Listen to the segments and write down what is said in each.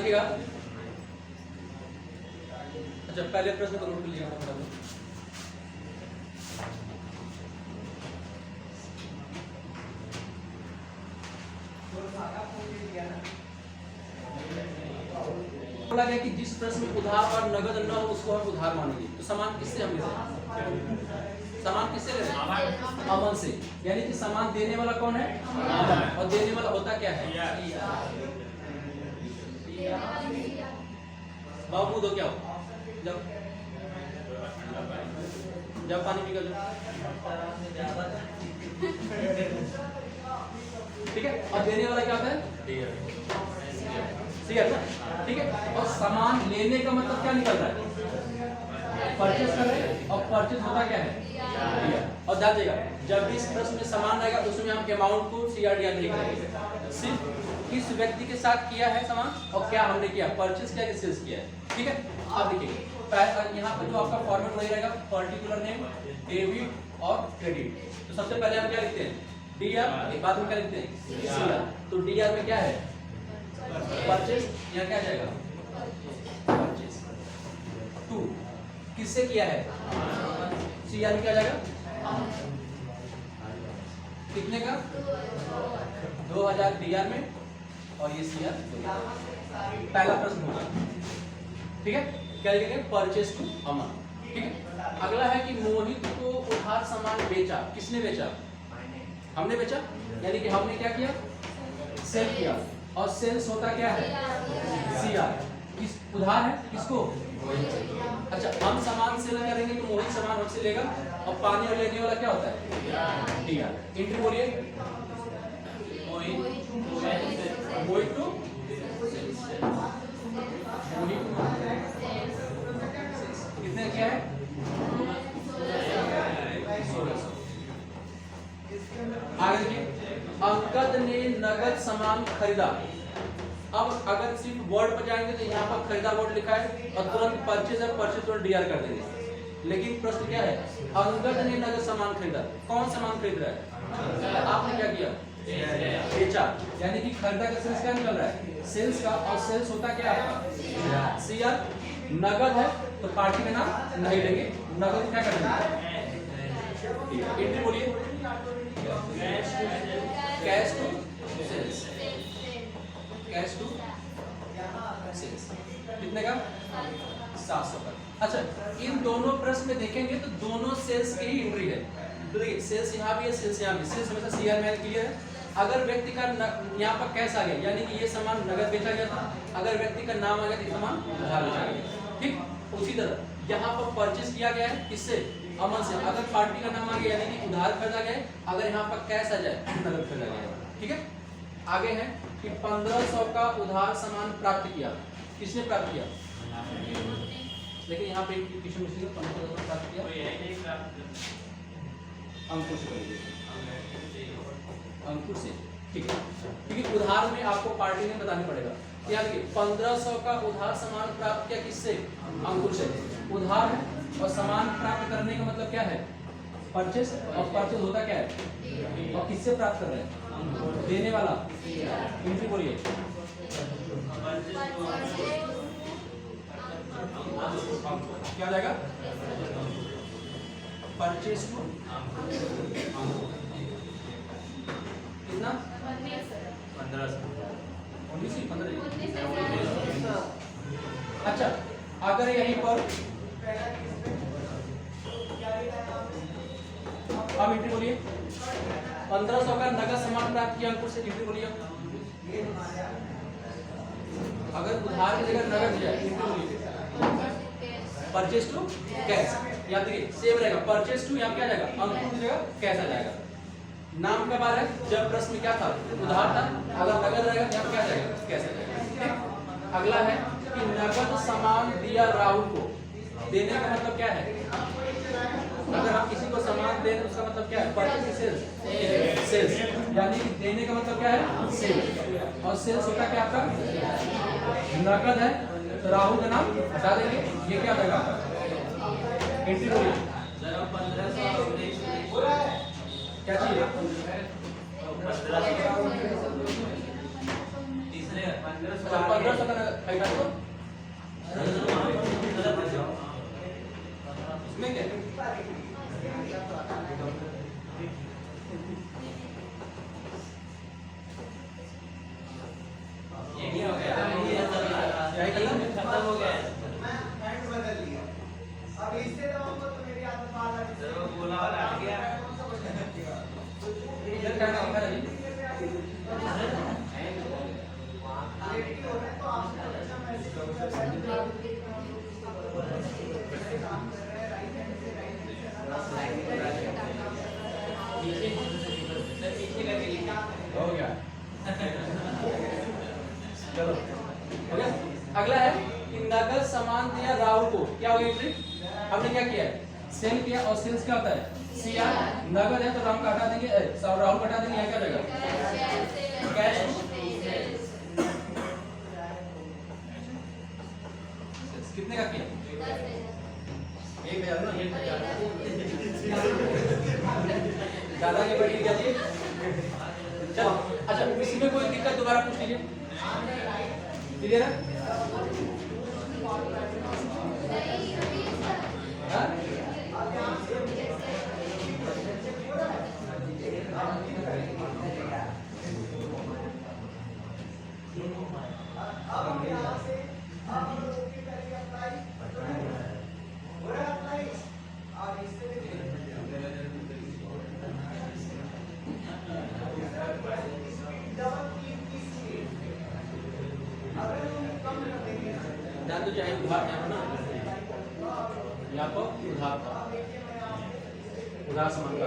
देखिएगा। अच्छा पहले प्रश्न को नोट कर लीजिएगा। बोला गया कि जिस प्रश्न में उधार और नगद न हो उसको हम उधार मानेंगे। तो सामान किससे हम लेते हैं? सामान किससे लेते हैं? अमन से। यानी कि सामान देने वाला कौन है? अमन। और देने वाला होता क्या है? बाबू दो क्या हो? जब पानी पी कर ठीक है। और देने वाला क्या होता है? सीआर ना, ठीक है। और सामान लेने का मतलब क्या निकल रहा है? परचेज कर रहे हैं। और परचेज होता क्या है? और ध्यान देगा जब भी इस प्रश्न में सामान रहेगा उसमें हम अमाउंट को सीआरडीआर नहीं करेंगे, सिर्फ किस व्यक्ति के साथ किया है सामान और क्या हमने किया, परचेज किया कि सेल्स किया है। ठीक है। अब देखिए यहाँ पर जो आपका फॉर्मेट वही रहेगा, पर्टिकुलर नेम, डेबिट और क्रेडिट। तो सबसे पहले हम क्या लिखते हैं? डीआर, बाद में क्या लिखते हैं? सीआर। तो डीआर में क्या है? परचेज। यहाँ क्या जाएगा? परचेज। टू किससे किया है? सीआर में क्या जाएगा? कितने का? 2000 डीआर में और ये सीआर। पहला प्रश्न होगा। ठीक है। क्या लिखेंगे? परचेज टू अमन। ठीक है। अगला है कि मोहित को उधार सामान बेचा। किसने बेचा? हमने बेचा। यानी कि हमने क्या किया? सेल किया। और सेल्स होता क्या है? सीआर। किस उधार है? किसको? अच्छा हम सामान सेल करेंगे तो मोहित सामान हमसे लेगा और पानी और लेने वाला क्या होता है? डीआर। एंट्री बोलिए। मोहित टू कितने किया है? 1600। आगे देखिए, अंकद ने नगद सामान खरीदा। अब अगर सिर्फ वर्ड पर जाएंगे तो यहाँ पर खरीदा वर्ड लिखा है और तुरंत परचेज है, परचेज तुरंत डीआर कर देंगे। लेकिन प्रश्न क्या है? अंकद ने नगद सामान खरीदा। कौन सामान खरीद रहा है? आपने क्या किया? बेचा। यानी कि खरीदा का सेल्स क्या निकल रहा है? सेल्स का। और सेल्स होता क्या है? सीआर। नगद है तो पार्टी का नाम नहीं लेंगे, नगद क्या करेंगे? एंट्री बोलिए। Cash to sales. Cash to sales कितने का? 700 का। अच्छा इन दोनों प्रश्न में देखेंगे तो दोनों सेल्स की ही एंट्री है। तो देखिए सेल्स यहाँ भी है, सेल्स यहाँ भी। सेल्स हमेशा सीआर में क्लियर है। अगर व्यक्ति का यहाँ पर कैश आ गया यानी कि ये सामान नगद बेचा गया था। अगर व्यक्ति का नाम आ गया तो सामान उधार बेचा गया। ठीक। उसी तरह यहाँ पर परचेज किया गया है किससे? अमन से। अगर पार्टी का नाम आ गया यानी कि उधार खरीदा गया। अगर यहाँ पर कैश आ जाए नगद खरीदा गया। ठीक है। आगे है कि 1500 का उधार सामान प्राप्त किया। किसने प्राप्त किया? लेकिन यहाँ पे क्वेश्चन मिलेगा 1500 प्राप्त किया अंकुर से करेंगे। अंकुर से। ठीक है। क्योंकि उधार में आपको पार्टी ने बताना पड़ेगा। क्या देखिए 1500 का उधार सामान प्राप्त किया किससे? अंकुर से। उधार है और सामान प्राप्त करने का मतलब क्या है? परचेज। और परचेज होता क्या है? और किससे प्राप्त कर रहे हैं? देने वाला। इनसे बोलिए। क्या जाएगा? परचेज टू कितना? 1500। अच्छा अगर यहीं पर अब एंट्री बोलिए। 1500 का नगद सामान प्राप्त किया अंकुर से। एंट्री बोलिए। अगर उधार की जगह नगद दिया एंट्री बोलिए। Purchase to cash. यहाँ देखिए सेम रहेगा। परचेज टू यहाँ क्या जाएगा? अंकुर की जगह कैश आ जाएगा। नाम का बार है जब प्रश्न में क्या था? उधार था। अगर नगद रहेगा यहाँ क्या जाएगा? कैश आ जाएगा। अगला है कि नगद सामान दिया राहुल को। देने का मतलब क्या है? अगर हम किसी को सामान दें तो उसका मतलब क्या है? Purchase sales. सेल्स यानी कि देने का मतलब क्या है? सेल्स। और सेल्स होता क्या आपका? नगद है तो राहुल का नाम हटा देंगे। ये क्या रहेगा आपका? एंट्री बोलिए। क्या चाहिए? अच्छा 1500 का आइटम तो इसमें क्या यही हो गया, खत्म हो गया। मैं हैंड बदल लिया। अब इससे दबाऊंगा तो मेरी आदत बाहर आ जाएगी। तो बोला वाला हट गया। इधर क्या काम कर रही लेटी हो रहे तो आपसे अच्छा मैसेज कर रहा है। काम कर रहे हैं राइट हैंड से हो गया चलो हो गया। अगला है कि नगद सामान दिया राहुल को, क्या होगी एंट्री? हमने क्या किया है? सेल किया और सेल्स क्या होता है? सीआर। नगद है तो राम का हटा देंगे, राहुल का हटा देंगे, यहाँ क्या रहेगा? कैश। कितने का किया? 1000 ना, ये दादा के बड़ी क्या जी? चलो अच्छा, इसमें कोई दिक्कत दोबारा पूछ लीजिए, क्लियर है? हाँ? अब यहाँ से आप लोग की करेंगे अप्लाई हो रहा है अप्लाई और इससे भी डबल की स्पीड अगर हम कम कर देंगे ध्यान दो, चाहे उधार यहाँ ना, यहाँ पर उधार सामान का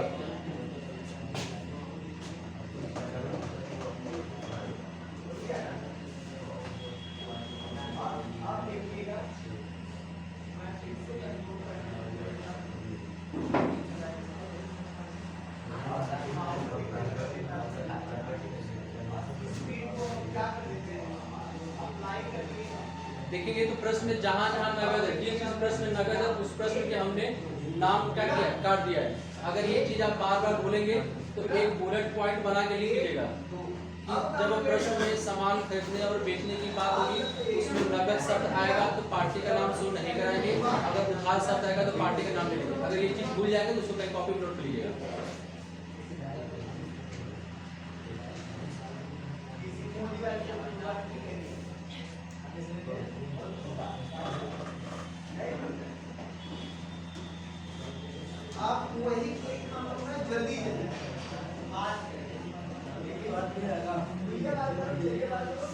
आप देखिएगा मैं फिर से स्पीड को क्या कर देते हैं अप्लाई करके देखेंगे तो प्रश्न में जहां जहां नगद है, जिस जिस प्रश्न में नगद है उस प्रश्न के हमने नाम क्या किया है? काट दिया है। अगर ये चीज आप बार बार बोलेंगे तो एक बुलेट पॉइंट बना के लिख लीजिएगा कि जब प्रश्न में सामान खरीदने और बेचने की बात होगी उसमें नगद शब्द आएगा तो पार्टी का नाम शो नहीं कराएंगे, अगर उधार शब्द आएगा तो पार्टी का नाम लिखेंगे। अगर ये चीज भूल जाएगा तो उसको कहीं कॉपी नोट कर लीजिएगा। आप वही कोई काम करना जल्दी जल्दी आज ये बात भी रहेगा ये बात को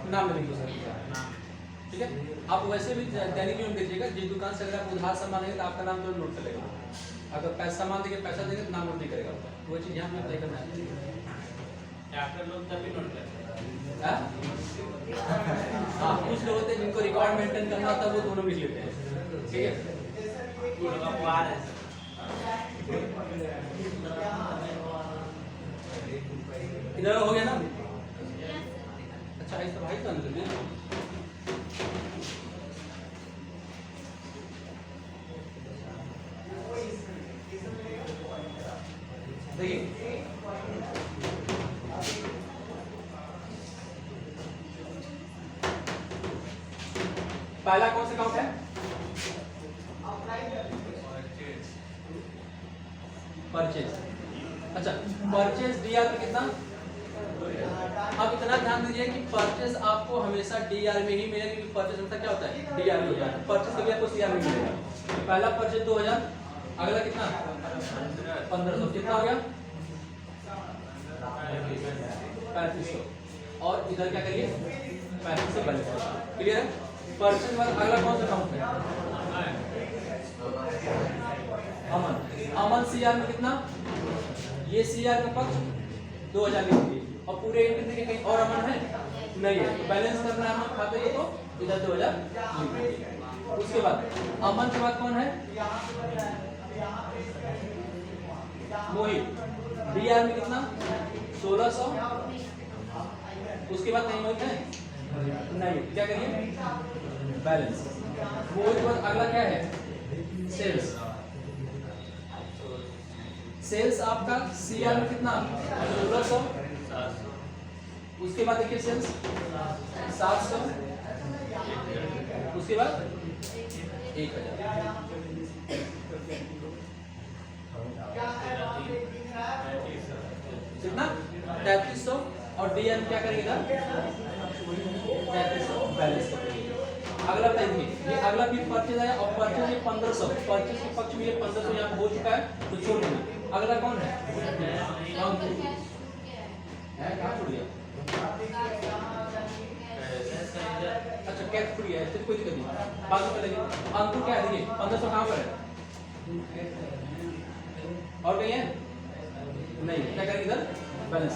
नाम लिख दो सर, ठीक है? आप वैसे भी दैनिक जीवन देखिएगा, जिस दुकान से अगर आप उधार सामान लेंगे तो आपका नाम तो नोट करेगा। अगर पैसा सामान देंगे पैसा देंगे तो नाम नोट नहीं करेगा, वो चीज ध्यान में तय करना है। डॉक्टर लोग तभी नोट करते हैं। हाँ, कुछ लोग होते हैं जिनको रिकॉर्ड मेंटेन करना होता है वो दोनों भी लिखते हैं, ठीक है? इधर हो गया ना? अच्छा ऐसा भाई तो अंदर देखिए पहला कौन सा अकाउंट है? परचेज। अच्छा परचेज दिया तो कितना? अब इतना ध्यान दीजिए कि परचेज आपको हमेशा डीआर में ही मिलेगा, क्योंकि परचेज हमेशा क्या होता है डीआर में होता है। परचेज कभी आपको सीआर में मिलेगा। पहला परचेज 2000, अगला कितना 1500, कितना हो गया 3500, और इधर क्या करिए 35 से 4200। क्लियर है? परचेज बाद अगला कौन सा अकाउंट है? अमन। अमन सीआर में कितना, ये सीआर का पक्ष 2000 लिख दिए, और पूरे एंट्री देखिए कहीं और अमन है नहीं है, तो बैलेंस करना है अमन खाते को, तो इधर 2000 लिख दिए। उसके बाद अमन के बाद कौन है? मोहित। डीआर में कितना 1600, उसके बाद कहीं मोहित है नहीं, क्या करिए बैलेंस। मोहित के बाद अगला क्या है? सेल्स। सेल्स आपका सीआर में कितना 1600, उसके बाद देखिए सेल्स 700, उसके बाद 1000, कितना 3300, और डीआर क्या करेगा 3300 बैलेंस करेंगे। अगला बताइए, ये अगला भी परचेज आया, और परचेज ये 1500, परचेज के पक्ष में ये 1500 यहाँ हो चुका है, तो छोड़ देंगे। अगला कौन है? कहाँ छूट गया? अच्छा कैश छूट गया है, कोई दिक्कत नहीं, बाद में करेंगे। अंकुर क्या है? देखिए 1500 कहाँ पर है, और कहीं है नहीं, क्या करेंगे इधर बैलेंस।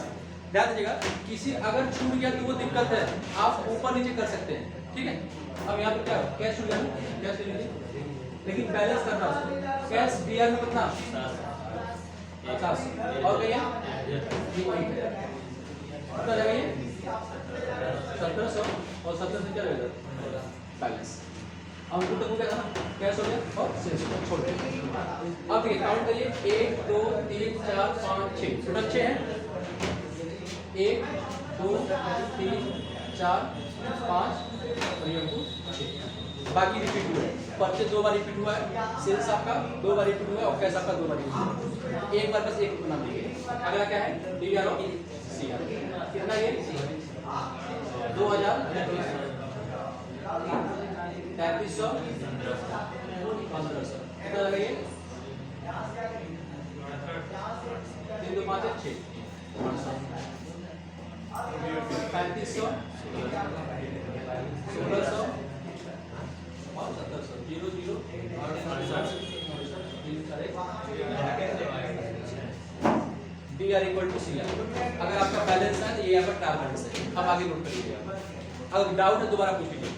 ध्यान दीजिएगा, किसी अगर छूट गया तो वो दिक्कत है, आप ऊपर नीचे कर सकते हैं, ठीक है। अब यहाँ पे क्या कैश छूट गया, कैश ले लीजिए, लेकिन बैलेंस करना उसको। कैश डीआर में कितना 50, और कहीं है कितना जगह ये 1700, और 1700 क्या रहेगा बैलेंस। अंकुर तक हो गया था ना, कैश हो गया और सेल्स छोड़ दिया। अब ये काउंट करिए, 1 2 3 4 5 6, टोटल 6 है। 1 2 3 4 5 और ये 6, बाकी रिपीट हुआ है। परचेज 2 बार रिपीट हुआ है, सेल्स आपका 2 बार रिपीट हुआ है, और कैश आपका 2 बार रिपीट हुआ है। एक बार बस एक नाम लिखिए। अगला क्या है? डीआर और सीआर। कितना ये 2000, 3300, 1500, कितना लगाइए 3 2 5 6, 3500, 1600 और 1700, 0 0 डीआर इक्वल टू सीआर। अगर आपका बैलेंस है तो ये यहाँ पर ट्रायल बैलेंस है। अब आगे नोट करिए, अगर डाउट है दोबारा पूछ लीजिए।